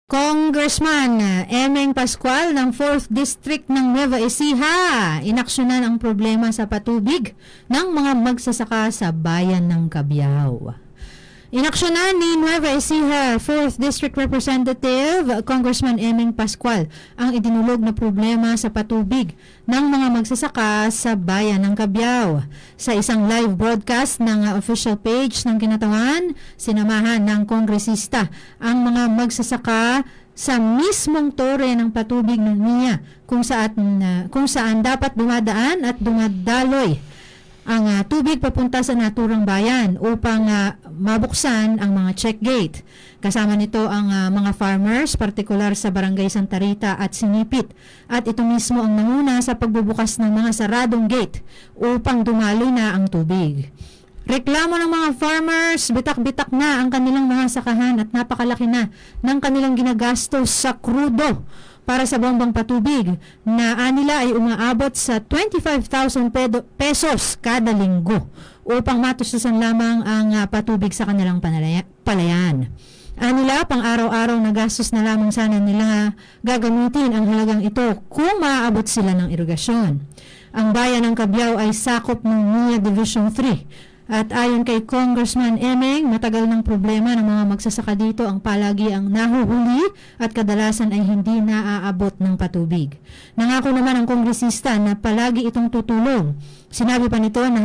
Congressman Emeng Pascual ng 4th District ng Nueva Ecija, inaksyonan ang problema sa patubig ng mga magsasaka sa bayan ng Cabiao. Inaksyonan ni Nueva Ecija 4th District Representative Congressman Emeng Pascual ang idinulog na problema sa patubig ng mga magsasaka sa bayan ng Cabiao. Sa isang live broadcast ng official page ng Kinatawan, sinamahan ng kongresista ang mga magsasaka sa mismong tore ng patubig ng NIA kung saan dapat dumadaan at dumadaloy ang tubig papunta sa naturang bayan upang mabuksan ang mga check gate. Kasama nito ang mga farmers, partikular sa Barangay Santa Rita at Sinipit. At ito mismo ang nanguna sa pagbubukas ng mga saradong gate upang dumaloy na ang tubig. Reklamo ng mga farmers, bitak-bitak na ang kanilang mga sakahan at napakalaki na ng kanilang ginagastos sa krudo para sa bombang patubig na anila ay umaabot sa 25,000 pesos kada linggo upang matustusan lamang ang patubig sa kanilang palayan. Anila, pang araw-araw na gastos na lamang sana nila gagamitin ang halagang ito kung maaabot sila ng irigasyon. Ang bayan ng Cabiao ay sakop ng NIA Division 3. At ayon kay Congressman Emeng, matagal ng problema ng mga magsasaka dito ang palagi ang nahuhuli at kadalasan ay hindi naaabot ng patubig. Nangako naman ang kongresista na palagi itong tutulong. Sinabi pa nito na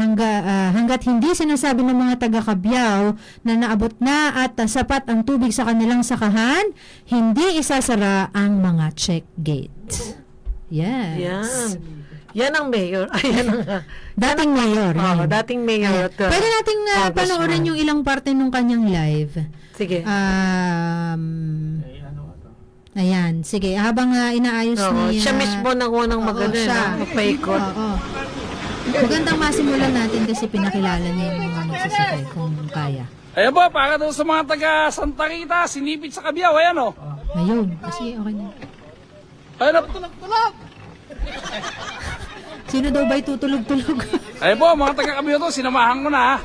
hanggat hindi sinasabi ng mga taga-Cabiao na naabot na at sapat ang tubig sa kanilang sakahan, hindi isasara ang mga check gate. Yes. Yan ang mayor. Ayan ang Dating mayor. dating mayor. Pwede nating panoorin yung ilang parte nung kanyang live. Sige. Ayan, sige. Habang inaayos ni... siya mismo nang unang magpaikot. Magandang masimulan natin kasi pinakilala niya yung mga nagsasakay kung kaya. Ayan po, para doon sa mga taga Santa Rita, Sinipit sa Cabiao, ayan o. Ayun, kasi okay na. Ayan o, tulog-tulog. Sino daw ba'y tutulog-tulog? Ayan po, mga taga Cabiao to, sinamahan ko na ha.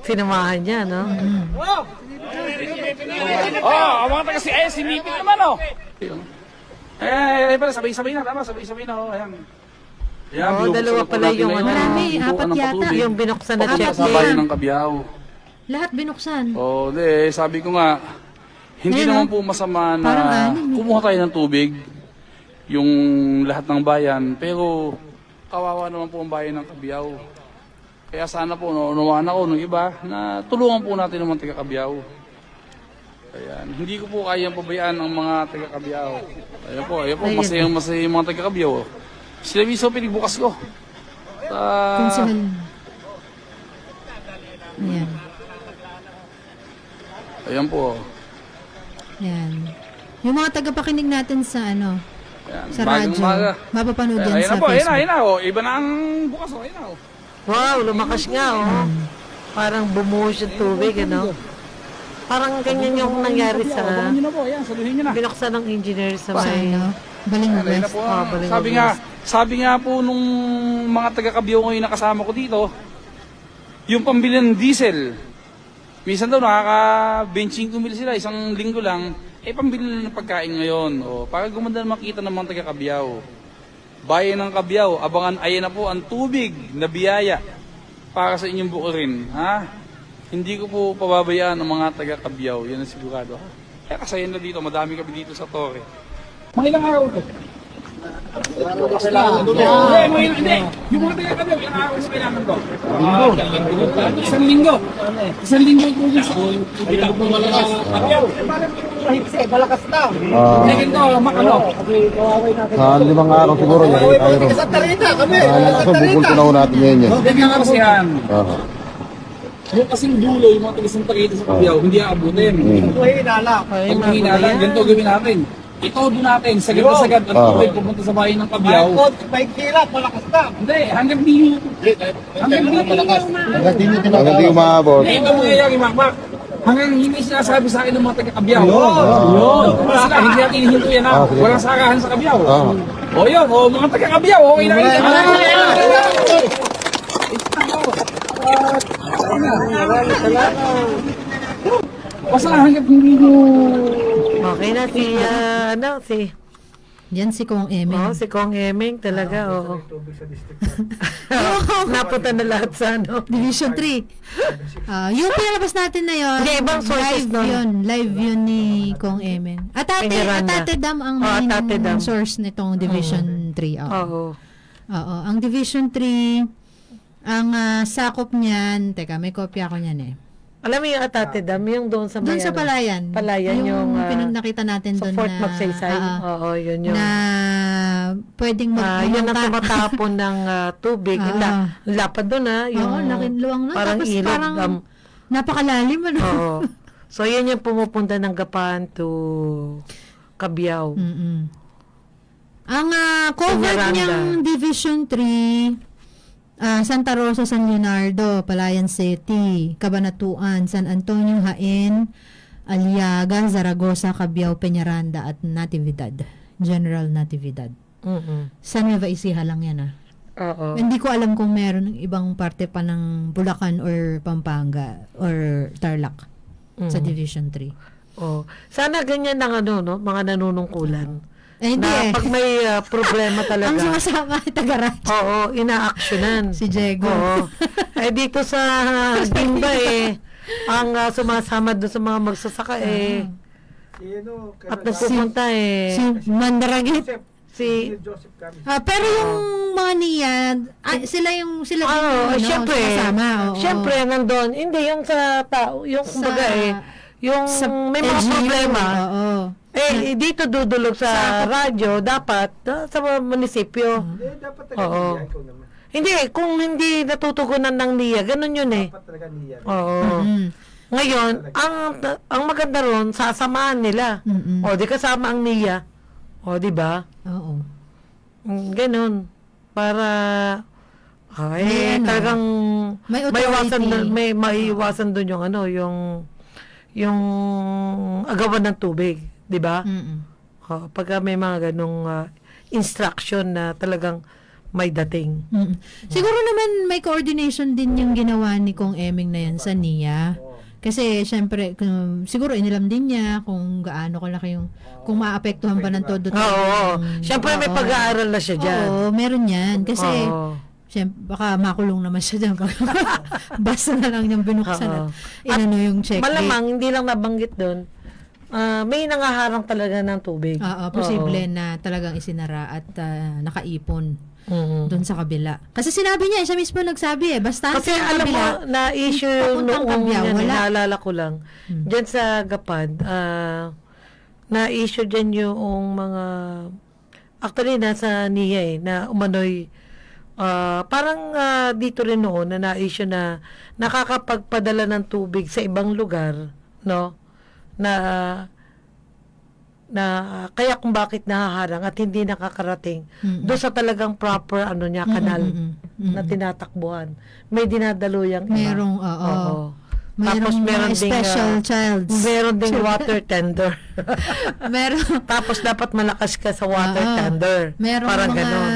Sinamahan niya, no? Ang mga taga Sinipit naman o. Ayan pala, sabay-sabay na, tama, sabay-sabay na o, ayan. Dalawa pala yung Marami, apat yata. Yung binuksan na check Sa bayan ng Cabiao. Lahat binuksan. Sabi ko nga, hindi Ayan, naman po masama na parang kumuha tayo ng tubig, yung lahat ng bayan, pero kawawa naman po ang bayan ng Cabiao. Kaya sana po, naunawaan ako ng iba na tulungan po natin ang mga taga-Cabiao. Ayan, hindi ko po kayang pabayaan ang mga taga-Cabiao. Ayan po, masayang yung mga taga-Cabiao. Sila mismo pinigbukas ko. Konsehal. Ayan. Ayan po. Ayan. Yung mga tagapakinig natin sa Ayan, sa radyo, mapapanood yan sa Facebook. Ayan na, iba na ang bukas o, ayan na. Wow, lumakas nga, Parang bumuhos yung tubig, ano? Parang ganyan yung nangyari sa... Abangan nyo na po, ayan, saluhin nyo na. Binuksan ng engineer sa Sa may... Baling Ayan West. po, Baling sabi nga po nung mga taga-Cabiao ngayon nakasama ko dito, yung pambili ng diesel, minsan daw nakaka-benching tumili sila, isang linggo lang, pambili na ng pagkain ngayon. Para gumanda na makita ng mga taga-Cabiao. Bayan ng Cabiao, abangan ayan na po ang tubig na biyaya para sa inyong bukirin. Ha? Hindi ko po pababayaan ang mga taga-Cabiao, yan ang sigurado. Kaya kasayan na dito, madami kami dito sa Torre. Mga ilang araw ito? Hindi. Yung mga taga-Cabiao, ilang araw sa kailangan to? Isang linggo. Isang linggo ito yung sa Cabiao. Malakas na. Second to, makano. Sa 5 araw siguro yan. Sa Tarita kami. Kaso bukol tunaw natin ngayon yan. Hindi nga kasi yan. Aha. Yung kasing dulo, yung mga taga-Santa Rita sa Cabiao, hindi aabutin. Pag hinala, ganito gawin natin. Itodo natin, sagad-sagad ang tubig pupunta sa bayan ng Cabiao. May kirap, malakas na. Hindi, hanggang di Hanggang di umabot. Hindi, ito mangyayari, Makmak. Hanggang hindi sinasabi sa akin ng mga taga-Cabiao. Yun. Sila, hindi natin hihinto yan ha. Walang sakahan sa Cabiao. Yun, mga taga-Cabiao, okay na rin. Basta hanggat hindi nyo... Okay na si, Yan si Kong Eming. si Kong Eming talaga, oo. Napunta na lahat sa Division 3. Yung pinalabas natin na yun, Hindi, ibang sources nun. live yun ni Kong Eming. Miranda. Atate Dam ang Atate Dam. main source nitong Division 3. Oo. Oo, ang Division 3, ang sakop niyan, teka, may kopya ko niyan eh. Alam mo yung Atate Dam, yung doon sa may Doon sa ano? Palayan. Palayan yung, pinakita natin sa doon Fort na Magsaysay. Oo, yun yung... na pwedeng yun ang magmamangka. tumatapon ng tubig. Lapad doon yung Oo, nakinluwang nun. parang Tapos ilog. parang napakalalim ano. Oo. So, yan yung pumupunta ng Gapan to Cabiao. Mm-mm. Ang covered Peñaranda. niyang Division 3, Santa Rosa, San Leonardo, Palayan City, Cabanatuan, San Antonio, Jaén, Aliaga, Zaragoza, Cabiao, Peñaranda at Natividad. General Natividad. Sa Nueva Ecija lang yan Oo. Hindi ko alam kung meron ng ibang parte pa ng Bulacan or Pampanga or Tarlac sa Division 3. Oh. Sana ganyan ng mga nanunungkulan. Hindi Na pag may problema Ang talaga. sumasama ay taga-Radyo. Oo, ina-actionan. Si Diego. Oo. Dito sa Dimba ang sumasama doon sa mga magsasaka at nagpupunta Si Mandaragit. si Pero yung mga niya, sila din syempre, sumasama. Oo. syempre nandun, hindi yung sa tao, yung kumbaga yung may mga LGU, problema. Oo. Dito dudulog sa radyo, dapat sa mga munisipyo. Dapat Oo. ikaw naman. Hindi, kung hindi natutugunan ng NIA, ganun yun Dapat talaga niya. Oo. Mm. Ngayon, ang maganda ron, sasamaan nila. Mm-mm. O, di kasama ang NIA. O, di ba? Oo. Ganun. Para, May talagang, may authority. maiiwasan dun yung agawan ng tubig. Di ba? Mm-mm. Pagka may mga ganung instruction na talagang may dating. Mm-mm. Siguro naman may coordination din yung ginawa ni Kong Eming na yan sa NIA. Kasi syempre, siguro inilam din niya kung gaano kalaki yung, kung maapektuhan ba ng todo. Oo. Siyempre may pag-aaral na siya dyan. Oo, meron yan. Kasi, Oo. syempre, baka makulong naman siya dyan. Basta na lang niyang binuksan Oo. at inano yung check date. Malamang, hindi lang nabanggit doon, may nangaharang talaga ng tubig. Oo, posible na talagang isinara at nakaipon doon sa kabila. Kasi sinabi niya, siya mismo nagsabi basta Kasi sa alam kabila, mo, na-issue papuntang noong Cabiao, yan, wala. naalala ko lang, dyan sa Gapad, na-issue dyan yung mga, actually nasa NIA na umano'y, parang dito rin noon na na-issue na nakakapagpadala ng tubig sa ibang lugar, no? Na kaya kung bakit nahaharang at hindi nakakarating doon sa talagang proper kanal na tinatakbuhan. May dinadaluyang iba. merong, Oo. Merong Tapos meron mga ding special childs. meron ding water tender. Meron, Tapos dapat malakas ka sa water tender. merong Parang mga ganon.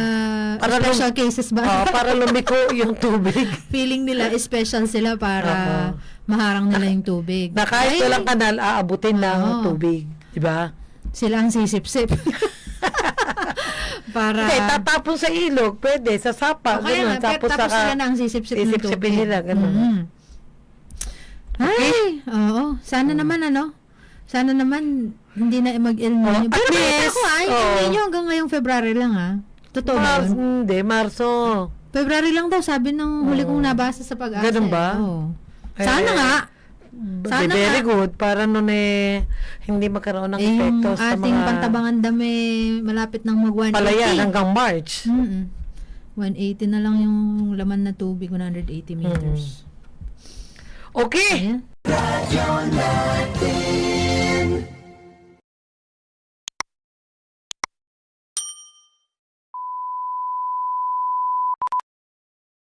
Para special cases ba? para lumiko yung tubig. Feeling nila special sila para maharang nila yung tubig. Na kahit walang kanal, aabutin ng Oo. tubig. Diba? Sila ang sisip-sip. Para Hindi, tatapon sa ilog, pwede, sa sapa, kaya gano'n. nga, Tapos sila na ang sisip-sip ng isip-sipin tubig. nila, gano'n. Ay, oo. Sana naman sana naman hindi na mag-El Nino. at Pero least, balita ko yung El Nino hanggang ngayong February lang Totoo ba yun? Hindi, Marso. February lang daw, sabi ng huli kong nabasa sa pag-asa. Ganun ba? Oo. Sana nga. Sana Very nga. good. Para nun hindi magkaroon ng Yung epekto sa ating mga Pantabangan Dam malapit nang mag-180. palayan hanggang March. 180 na lang yung laman na tubig, 180 meters. Okay. Ayan.